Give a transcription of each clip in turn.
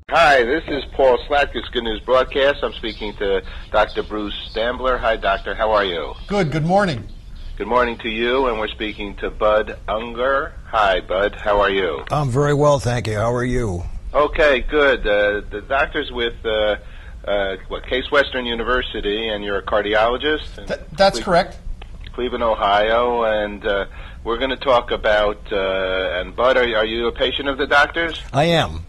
Hi, this is Paul Slack, this Good News Broadcast. I'm speaking to Dr. Bruce Stambler. Hi, Doctor. How are you? Good morning. Good morning to you, and we're speaking to Bud Unger. Hi, Bud. How are you? I'm very well, thank you. How are you? Okay, good. The doctor's with Case Western University, and you're a cardiologist? That's correct. Cleveland, Ohio, and we're going to talk about, and Bud, are you a patient of the doctor's? I am.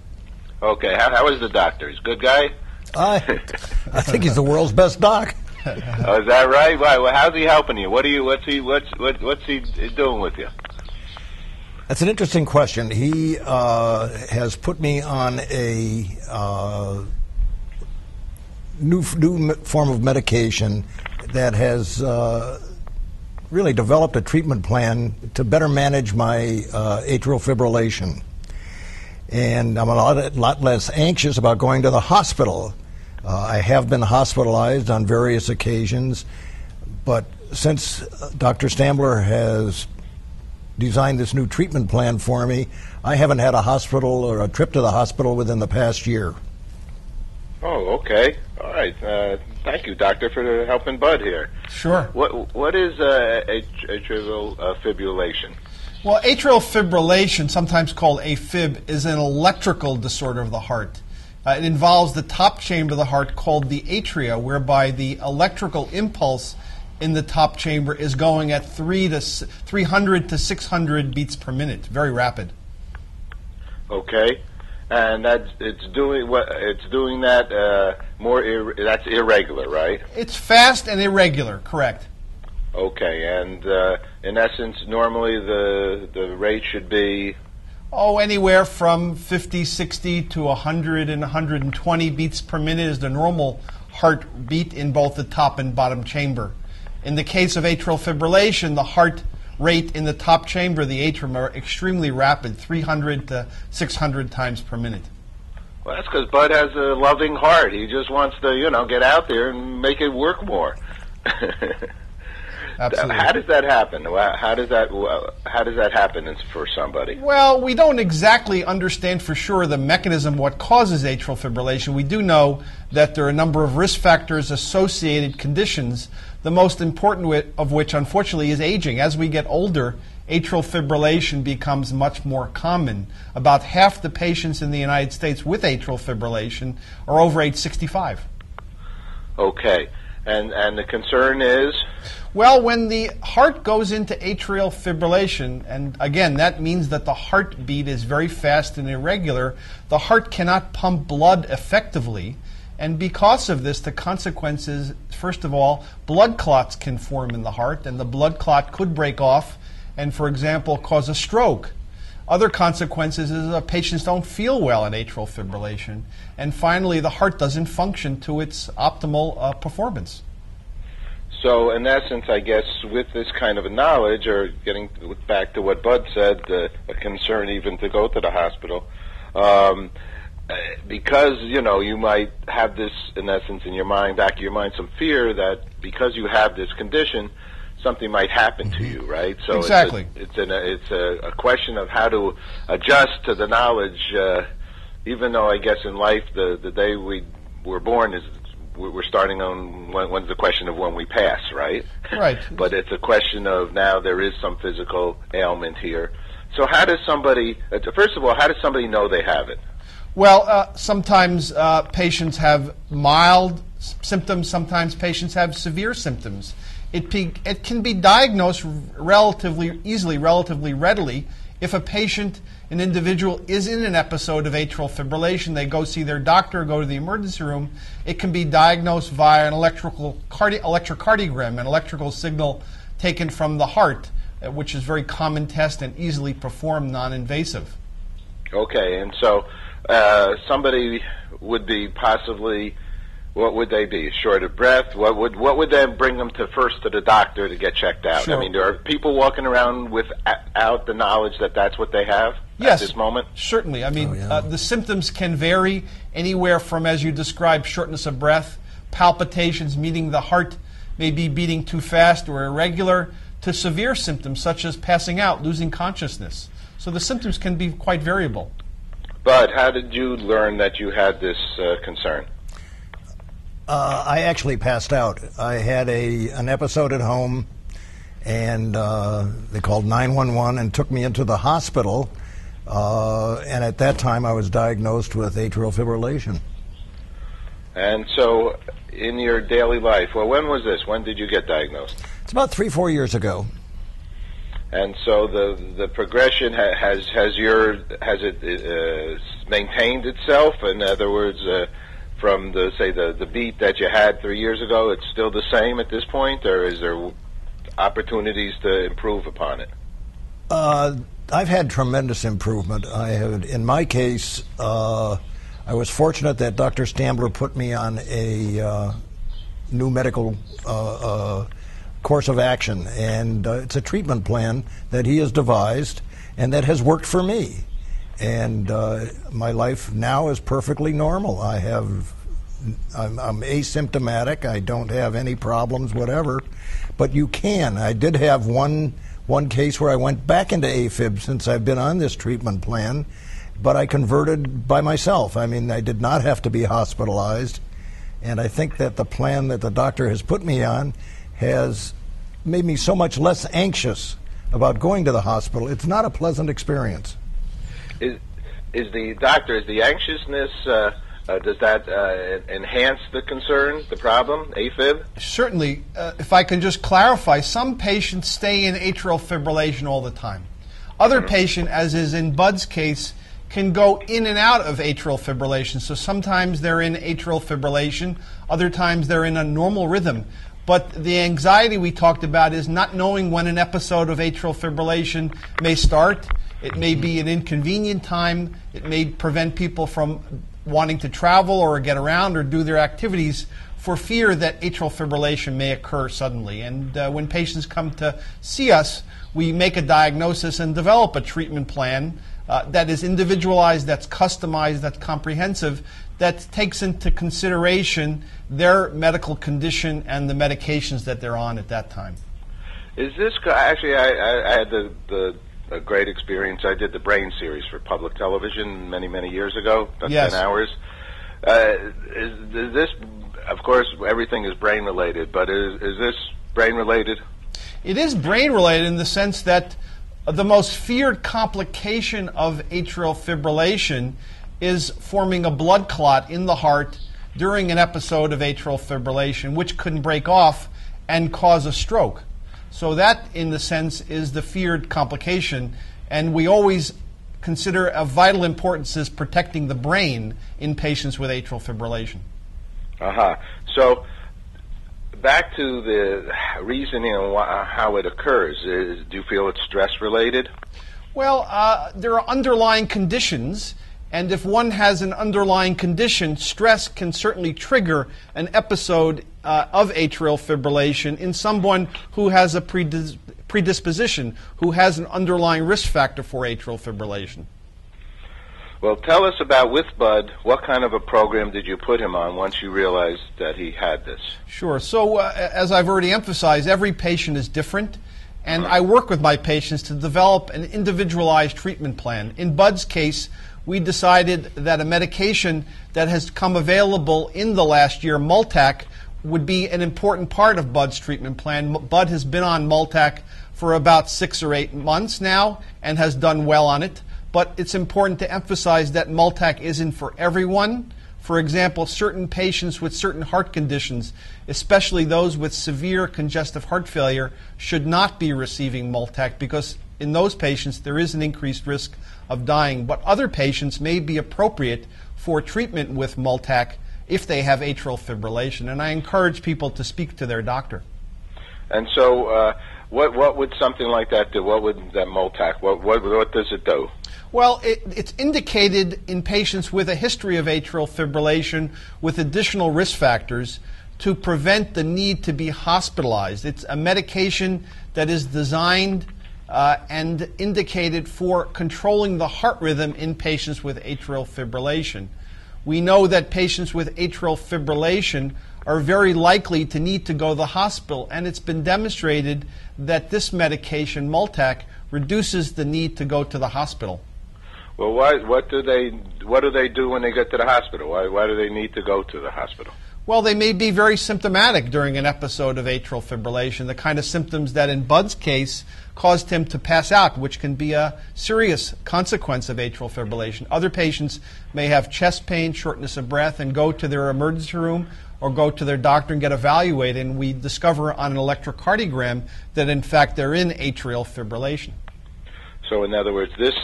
Okay, how is the doctor? He's a good guy? I think he's the world's best doc. Oh, is that right? Why? Well, how's he helping you? What's he doing with you? That's an interesting question. He has put me on a new form of medication that has really developed a treatment plan to better manage my atrial fibrillation. And I'm a lot less anxious about going to the hospital. I have been hospitalized on various occasions, but since Dr. Stambler has designed this new treatment plan for me, I haven't had a hospital or a trip to the hospital within the past year. Oh, okay. All right. Thank you, Doctor, for helping Bud here. Sure. What is atrial fibrillation? Well, atrial fibrillation, sometimes called AFib, is an electrical disorder of the heart. It involves the top chamber of the heart called the atria, whereby the electrical impulse in the top chamber is going at 300 to 600 beats per minute, very rapid. Okay, and it's doing that that's irregular, right? It's fast and irregular, correct. Okay, and in essence, normally the rate should be? Oh, anywhere from 50, 60 to 100 and 120 beats per minute is the normal heartbeat in both the top and bottom chamber. In the case of atrial fibrillation, the heart rate in the top chamber, the atrium, are extremely rapid, 300 to 600 times per minute. Well, that's because Bud has a loving heart. He just wants to, get out there and make it work more. Absolutely. How does that happen? How does that happen for somebody? Well, we don't exactly understand for sure the mechanism what causes atrial fibrillation. We do know that there are a number of risk factors, associated conditions, the most important of which, unfortunately, is aging. As we get older, atrial fibrillation becomes much more common. About half the patients in the United States with atrial fibrillation are over age 65. Okay. And the concern is? Well, when the heart goes into atrial fibrillation, and again, that means that the heartbeat is very fast and irregular, the heart cannot pump blood effectively. And because of this, the consequences, first of all, blood clots can form in the heart, and the blood clot could break off and, for example, cause a stroke. Other consequences is that patients don't feel well in atrial fibrillation. And finally, the heart doesn't function to its optimal performance. So, in essence, I guess, with this kind of a knowledge, or getting back to what Bud said, a concern even to go to the hospital, because, you might have this, in essence, in your mind, back of your mind, some fear that because you have this condition, something might happen to you, right? So exactly. It's a question of how to adjust to the knowledge, even though I guess in life the day we were born we're starting on when's the question of when we pass, right? Right. But it's a question of now there is some physical ailment here. So how does somebody, first of all, how does somebody know they have it? Well, sometimes patients have mild symptoms, sometimes patients have severe symptoms. It can be diagnosed relatively easily, relatively readily. If an individual is in an episode of atrial fibrillation, they go see their doctor, go to the emergency room, it can be diagnosed via an electrocardiogram, an electrical signal taken from the heart, which is a very common test and easily performed, non-invasive. Okay, and so somebody would be possibly, what would they be? Short of breath? What would then bring them first to the doctor to get checked out? Sure. I mean, there are people walking around without the knowledge that that's what they have yes, at this moment? Certainly. I mean, the symptoms can vary anywhere from, as you described, shortness of breath, palpitations, meaning the heart may be beating too fast or irregular, to severe symptoms such as passing out, losing consciousness. So the symptoms can be quite variable. But how did you learn that you had this concern? I actually passed out. I had an episode at home, and they called 911 and took me into the hospital. And at that time, I was diagnosed with atrial fibrillation. And so, in your daily life, well, when was this? When did you get diagnosed? It's about 3-4 years ago. And so the progression has it maintained itself? In other words, from the beat that you had 3 years ago, it's still the same at this point, or is there opportunities to improve upon it? I've had tremendous improvement. In my case, I was fortunate that Dr. Stambler put me on a new medical course of action, and it's a treatment plan that he has devised and that has worked for me. And my life now is perfectly normal. I'm asymptomatic. I don't have any problems, whatever. But you can. I did have one case where I went back into AFib since I've been on this treatment plan, but I converted by myself. I mean, I did not have to be hospitalized. And I think that the plan that the doctor has put me on has made me so much less anxious about going to the hospital. It's not a pleasant experience. Is the anxiousness, does that enhance the concern, the problem, AFib? Certainly. If I can just clarify, some patients stay in atrial fibrillation all the time. Other patients, as is in Bud's case, can go in and out of atrial fibrillation. So sometimes they're in atrial fibrillation, other times they're in a normal rhythm. But the anxiety we talked about is not knowing when an episode of atrial fibrillation may start. It may be an inconvenient time. It may prevent people from wanting to travel or get around or do their activities for fear that atrial fibrillation may occur suddenly. And when patients come to see us, we make a diagnosis and develop a treatment plan that is individualized, that's customized, that's comprehensive, that takes into consideration their medical condition and the medications that they're on at that time. Is this actually? I had a great experience. I did the Brain series for public television many years ago, about Yes. 10 hours. Is this? Of course, everything is brain related, but is this brain related? It is brain related in the sense that the most feared complication of atrial fibrillation is forming a blood clot in the heart during an episode of atrial fibrillation, which can break off and cause a stroke. So that, in the sense, is the feared complication, and we always consider of vital importance is protecting the brain in patients with atrial fibrillation. So back to the reasoning on how it occurs. Do you feel it's stress related? Well, there are underlying conditions, and if one has an underlying condition, stress can certainly trigger an episode of atrial fibrillation in someone who has a predisposition, who has an underlying risk factor for atrial fibrillation. Well, tell us about, with Bud, what kind of a program did you put him on once you realized that he had this? Sure. So as I've already emphasized, every patient is different, and I work with my patients to develop an individualized treatment plan. In Bud's case, we decided that a medication that has come available in the last year, Multac, would be an important part of Bud's treatment plan. Bud has been on Multac for about 6 or 8 months now and has done well on it. But it's important to emphasize that Multac isn't for everyone. For example, certain patients with certain heart conditions, especially those with severe congestive heart failure, should not be receiving Multac because in those patients there is an increased risk of dying. But other patients may be appropriate for treatment with Multac if they have atrial fibrillation. And I encourage people to speak to their doctor. And so what would something like that do? What would that Multac, what does it do? Well, it's indicated in patients with a history of atrial fibrillation with additional risk factors to prevent the need to be hospitalized. It's a medication that is designed and indicated for controlling the heart rhythm in patients with atrial fibrillation. We know that patients with atrial fibrillation are very likely to need to go to the hospital, and it's been demonstrated that this medication, Multac, reduces the need to go to the hospital. Well, what do they do when they get to the hospital? Why do they need to go to the hospital? Well, they may be very symptomatic during an episode of atrial fibrillation, the kind of symptoms that in Bud's case caused him to pass out, which can be a serious consequence of atrial fibrillation. Other patients may have chest pain, shortness of breath, and go to their emergency room or go to their doctor and get evaluated, and we discover on an electrocardiogram that in fact they're in atrial fibrillation. So in other words, this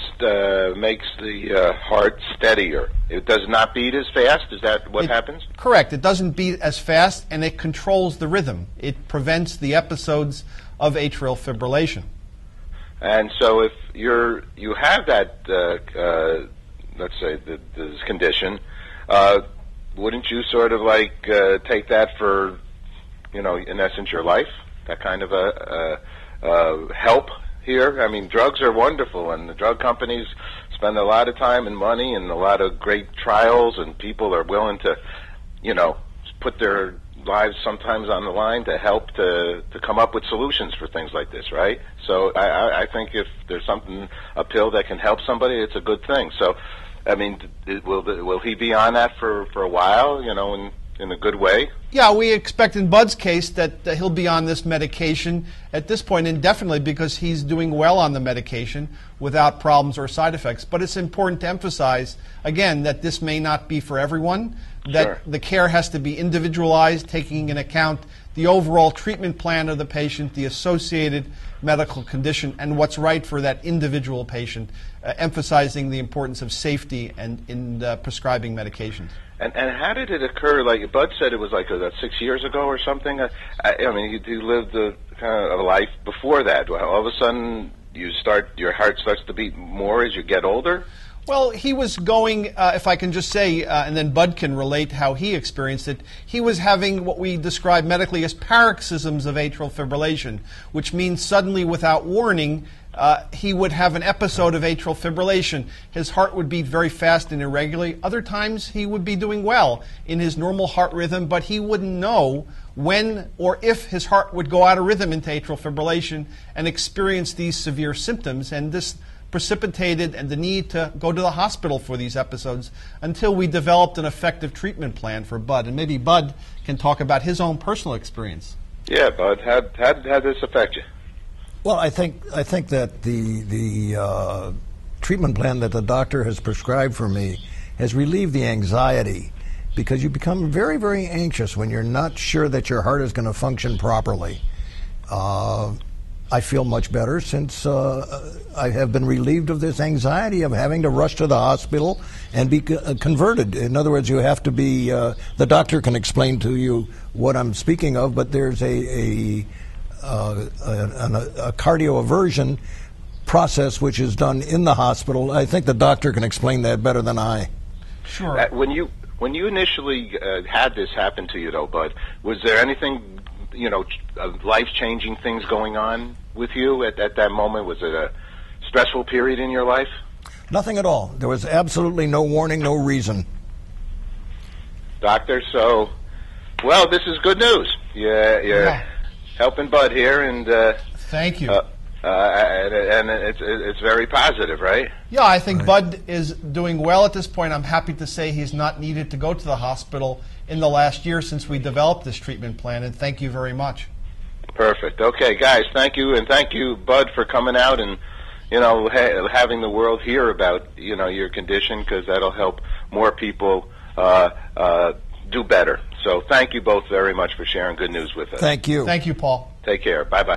makes the heart steadier. It does not beat as fast. Is that what happens? Correct. It doesn't beat as fast, and it controls the rhythm. It prevents the episodes of atrial fibrillation. And so if you have that, let's say, this condition, wouldn't you sort of like take that for, in essence, your life? That kind of a help here? I mean, drugs are wonderful, and the drug companies spend a lot of time and money and a lot of great trials, and people are willing to, put their lives sometimes on the line to help to come up with solutions for things like this, right? So I think if there's a pill that can help somebody, it's a good thing. So, I mean, will he be on that for a while, in a good way? Yeah, we expect in Bud's case that he'll be on this medication at this point indefinitely because he's doing well on the medication without problems or side effects. But it's important to emphasize, again, that this may not be for everyone, that Sure. the care has to be individualized, taking into account the overall treatment plan of the patient, the associated medical condition, and what's right for that individual patient, emphasizing the importance of safety and in prescribing medications. And how did it occur? Like Bud said, it was like 6 years ago or something. I mean, you lived a kind of a life before that. Well, all of a sudden, your heart starts to beat more as you get older. Well, he was going, if I can just say, and then Bud can relate how he experienced it, he was having what we describe medically as paroxysms of atrial fibrillation, which means suddenly, without warning, he would have an episode of atrial fibrillation. His heart would beat very fast and irregularly. Other times, he would be doing well in his normal heart rhythm, but he wouldn't know when or if his heart would go out of rhythm into atrial fibrillation and experience these severe symptoms. And this precipitated and the need to go to the hospital for these episodes until we developed an effective treatment plan for Bud. And maybe Bud can talk about his own personal experience. Yeah, Bud, how did this affect you? Well, I think that the treatment plan that the doctor has prescribed for me has relieved the anxiety, because you become very, very anxious when you're not sure that your heart is going to function properly. I feel much better since I have been relieved of this anxiety of having to rush to the hospital and be converted. In other words, you have to be, the doctor can explain to you what I'm speaking of, but there's a cardioversion process which is done in the hospital. I think the doctor can explain that better than I. Sure. When you initially had this happen to you, though, Bud, was there anything, life-changing things going on with you at that moment? Was it a stressful period in your life? Nothing at all. There was absolutely no warning, no reason. Doctor, so, well, this is good news. Yeah. Helping Bud here, and thank you. And it's very positive, right? Yeah, I think Bud is doing well at this point. I'm happy to say he's not needed to go to the hospital in the last year since we developed this treatment plan, and thank you very much. Perfect. Okay, guys, thank you, and thank you, Bud, for coming out and having the world hear about your condition, because that'll help more people do better. So thank you both very much for sharing good news with us. Thank you. Thank you, Paul. Take care. Bye-bye.